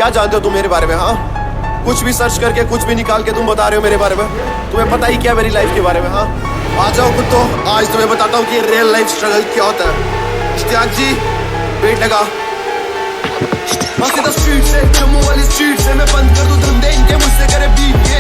क्या जानते हो तुम मेरे बारे में? हाँ, कुछ भी सर्च करके कुछ भी निकाल के तुम बता रहे हो मेरे बारे में। तुम्हें पता ही क्या मेरी लाइफ के बारे में? हाँ, आ जाओ कुत्तो, आज तुम्हें बताता हूँ कि रियल लाइफ स्ट्रगल क्या होता है। इश्तियाक जी, वेट लगा। सीधा स्ट्रीट से, जम्मू वाली स्ट्रीट से मैं बंद कर दूं धंधे इनके, मुझसे करे बीफ ये।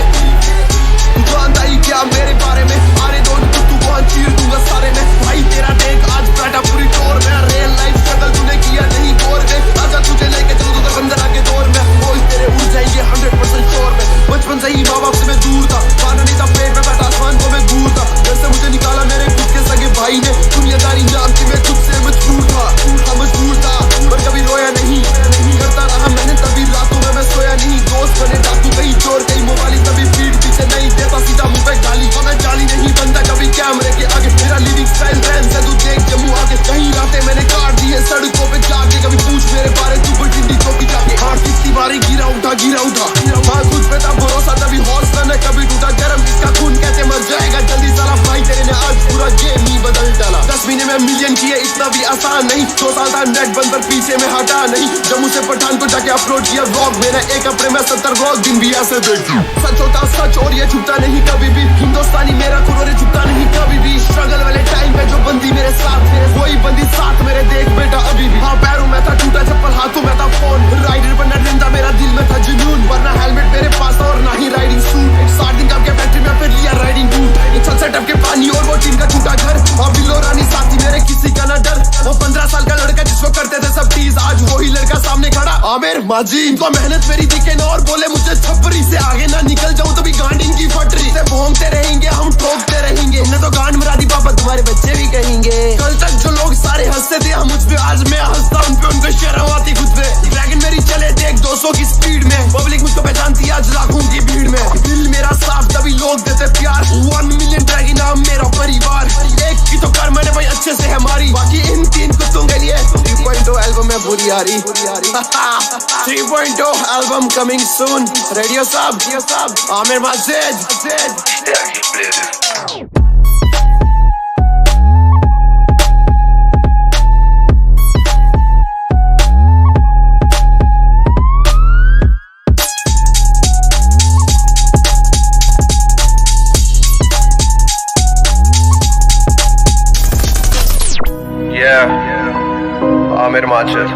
तू जानता ही क्या मेरे बारे में? अरे दो तू वहां चीर दूंगा सारे में। भाई तेरा देख आज बैठा पूरी टोर में। रियल लाइफ स्ट्रगल तूने किया नहीं दौर में। आजा तुझे लेके चलूं तो बंदरा के दौर में। बोल तेरे उड़ जाएंगे 100% श्योर में। बचपन से ही माँ बाप से मैं दूर था, खाना नहीं था पेट में, बैठा आसमान को मैं दूर था। घर से मुझे निकाला मेरे खुद के सगे भाई ने। दुनियादारी नाम की मैं खुद से मजबूर था, पर कभी रोया नहीं। करता रहा मैंने तभी रातों में मैं सोया नहीं। दोस्त बने डाकू, कहीं चोर कहीं मोबाइल, कभी फीड पीछे नहीं देता सीधा मुंह पे गाली। और मैं जाली नहीं बनता कभी कैमरे के आगे। मेरा लिविंग स्टाइल रहन से तू देख जम्मू आगे। कहीं रातें मैंने काट दी है सड़कों पे जाके। कभी पूछ मेरे बारे तू बटिंडी चौकी जाके। हाँ कितनी बारी गिरा उठा हाँ कुछ पे था भरोसा तभी हौसला न कभी टूटा। गरम इसका खून कहते मर जाएगा जल्दी साला। भाई तेरे ने आज पूरा गेम ही बदल डाला। 10 महीने में मिलियन किए इतना भी आसान नहीं। 2 साल था नेट बंद पर पीछे में हटा नहीं। जम्मू से पठान को जाके अपलोड किया व्लॉग। मैंने 1 हफ्ते में 70 व्लॉग दिन भी ऐसे देखी। सच होता सच और ये झुकता नहीं कभी भी। हिंदुस्तानी मेरा खून और ये झुकता नहीं कभी भी। स्ट्रगल वाले टाइम पे जो बंदी मेरे साथ, वही बंदी साथ मेरे देख बेटा अभी भी। हाँ पैरों में था टूटा चप्पल, हाथों में था फोन। राइडर बनना जिंदा मेरा दिल में था जुनून। वरना हेलमेट मेरे पास और ना ही राइडिंग सूट। 60 दिन काम के फैक्ट्री में फिर लिया राइडिंग बूट। छत टप के पानी और वो टीन का टूटा घर। और बिल्लो रानी साथी मेरे किसी का ना डर। वो 15 साल का लड़का जिसको करते थे सब टीज, आज वही लड़का सामने खड़ा आमिर माजी। इनको मेहनत मेरी दिखे ना और बोले मुझे छपरी से आगे ना निकल जाऊं तभी गांड इनकी फटरी से। भोंगते रहेंगे हम ठोकते रहेंगे। हमने तो गांड मरा दी पापा, तुम्हारे बच्चे भी कहेंगे। कल तक जो लोग सारे हंसते थे हम मुझ पे, आज मैं हंसता उन पे, उनको शर्म आती खुद पे। ड्रैगन मेरी चले देख 200 की स्पीड में। पब्लिक मुझको पहचानती आज लाखों की भीड़ में। दिल मेरा साफ तभी लोग देते प्यार। 1 मिलियन ड्रैगन नाम मेरा परिवार। एक की तो कर मैंने भाई अच्छे से हमारी। बाकी इन 3 कुत्तों के लिए 3.0 एल्बम में बुरी आ रही। 3.0 एल्बम कमिंग सून। रेडियो साहब आमिर मस्जिद। आमिर माजिद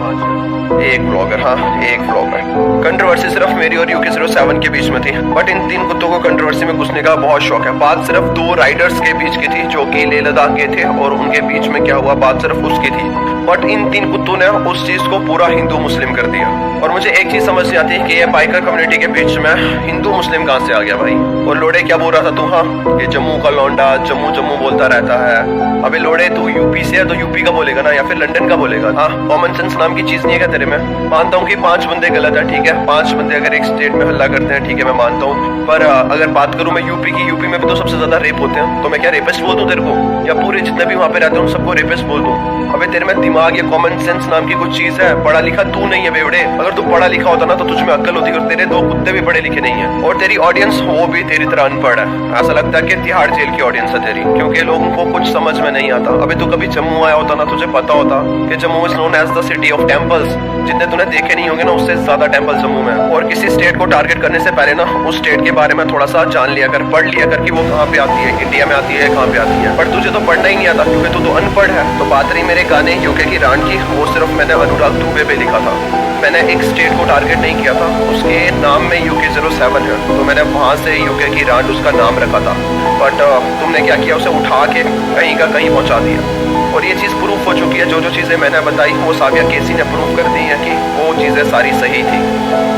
एक ब्लॉगर। हाँ एक ब्लॉगर। कंट्रोवर्सी सिर्फ मेरी और UK07 के बीच में थी, बट इन 3 कुत्तों को कंट्रोवर्सी में घुसने का बहुत शौक है। बात सिर्फ 2 राइडर्स के बीच की थी जो कि लेह लद्दाख गए थे और उनके बीच में क्या हुआ, बात सिर्फ उसकी थी। बट इन 3 कुत्तों ने उस चीज को पूरा हिंदू मुस्लिम कर दिया। और मुझे एक चीज समझ नहीं आती कि ये बाइकर कम्युनिटी के बीच में हिंदू मुस्लिम कहाँ से आ गया भाई। और लोड़े क्या बोल रहा था तू? हाँ ये जम्मू का लौंडा जम्मू जम्मू बोलता रहता है। अबे लोड़े तू यूपी से है तो यूपी का बोलेगा ना, या फिर लंदन का बोलेगा। हाँ कॉमन सेंस नाम की चीज नहीं है क्या तेरे में? मानता हूँ कि 5 बंदे गलत है, ठीक है। 5 बंदे अगर एक स्टेट में हल्ला करते हैं, ठीक है मैं मानता हूँ। पर अगर बात करूँ मैं यूपी की, यूपी में भी तो सबसे ज्यादा रेप होते हैं। तो मैं क्या रेपिस्ट बोल दूं तेरे को, या पूरे जितने भी वहाँ पे रहते हैं उन सबको रेपिस्ट बोल दूं? अबे तेरे में दिमाग या कॉमन सेंस नाम की कुछ चीज है? पढ़ा लिखा तू नहीं है बेवड़े। अगर तू पढ़ा लिखा होता ना तो तुझमें अक्ल होती। और तेरे 2 कुत्ते भी पढ़े लिखे नहीं है और तेरी ऑडियंस वो भी तेरी तरह अनपढ़ है। ऐसा लगता है कि तिहाड़ जेल की ऑडियंस है तेरी, क्योंकि लोगों को कुछ समझ में नहीं आता। अबे तू कभी जम्मू आया होता ना, तुझे पता होता कि Jammu is known as the city of temples. जितने तूने देखे नहीं होंगे ना उससे ज्यादा टेम्पल जम्मू में। और किसी स्टेट को टारगेट करने से पहले ना उस स्टेट के बारे में थोड़ा सा जान लिया कर, पढ़ लिया कर कि वो कहाँ पे आती है, इंडिया में आती है, कहाँ पे आती है। पर तुझे तो पढ़ना ही नहीं आता क्योंकि तू तो अनपढ़ है। तो बात रही मेरे गाने यूके की रांड की, वो सिर्फ मैंने अनुराग दुबे पे लिखा था। मैंने एक स्टेट को टारगेट नहीं किया था, उसके नाम में UK07 है तो मैंने वहाँ से यूके की रांड उसका नाम रखा था। बट तुमने क्या किया, उसे उठा के कहीं का कहीं पहुँचा दिया। और ये चीज़ प्रूफ हो चुकी है, जो चीज़ें मैंने बताई वो साबिया केसी ने प्रूफ कर दी है कि वो चीज़ें सारी सही थी।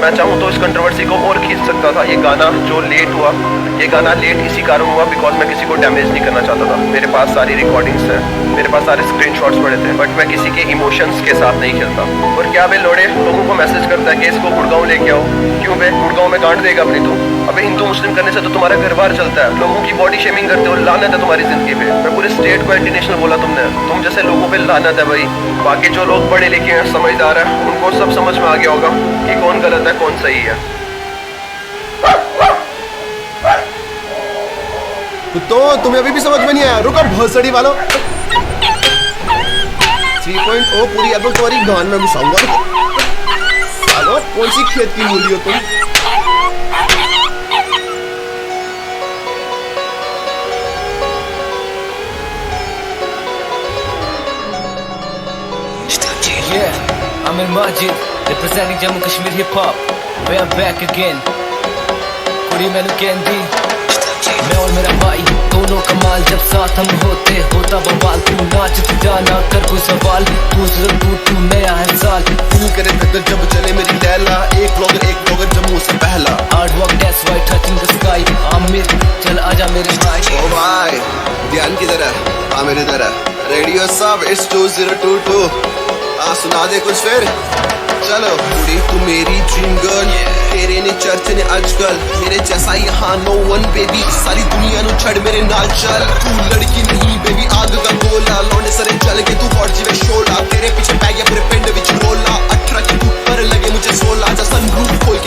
मैं चाहूँ तो इस कंट्रोवर्सी को और खींच सकता था। ये गाना जो लेट हुआ, ये गाना लेट इसी कारण हुआ बिकॉज मैं किसी को डैमेज नहीं करना चाहता था। मेरे पास सारी रिकॉर्डिंग्स हैं, मेरे पास सारे स्क्रीनशॉट्स पड़े थे, बट मैं किसी के इमोशंस के साथ नहीं खेलता। और क्या बे लोड़े लोगों को मैसेज करता है कि इसको गुड़गांव लेके आओ। क्यों बे गुड़गांव में गांड देगा अपनी तू? अबे हिंदू मुस्लिम करने से तो तुम्हारा घर बार चलता है। लोगों की बॉडी शेमिंग करते हो, लानत है तुम्हारी जिंदगी पे। मैं पूरे स्टेट को एंटी नेशनल बोला तुमने, तुम जैसे लोगों पे लानत है भाई। बाकी जो लोग पढ़े लिखे हैं, समझदार है, उनको सब समझ में आ गया होगा कि कौन गलत है कौन सही है। तो तुम्हें अभी भी समझ में नहीं आया? रुको भोसड़ी वालों, 3.0 पूरी एल्बम तुम्हारी गान में घुसाऊंगा। कौन सी खेत की मूली हो तुम? Yeah, I'm in Majid, representing Jammu Kashmir hip hop. We are back again. कुड़ी मैंने कहती, मैं और मेरा भाई दोनों कमाल जब साथ हम होते होता बवाल तू नाच तू जाना कर कोई सवाल तू जरूर तू नया है साल दिल करे धड़कन जब चले मेरी लैला एक ब्लॉगर जम्मू से पहला Hard work that's why touching the sky Aamir चल आजा मेरे भाई ओ भाई ध्यान किधर है? हाँ मेरी तरह रेडियो सब इट्स 2022 सुना दे कुछ फिर चलो कुड़ी तू मेरी ड्रीम गर्ल तेरे ने चर्चे ने आजकल मेरे जैसा यहाँ नो वन बेबी सारी दुनिया नु छड़ मेरे नाल चल तू लड़की नहीं बेबी आग का गोला लौंडे सरे चल के तू फौज जिवे शोला तेरे पीछे पै गया पूरे पिंड विच रोला 18 के ऊपर लगे मुझे 16 जा सनरूफ खोल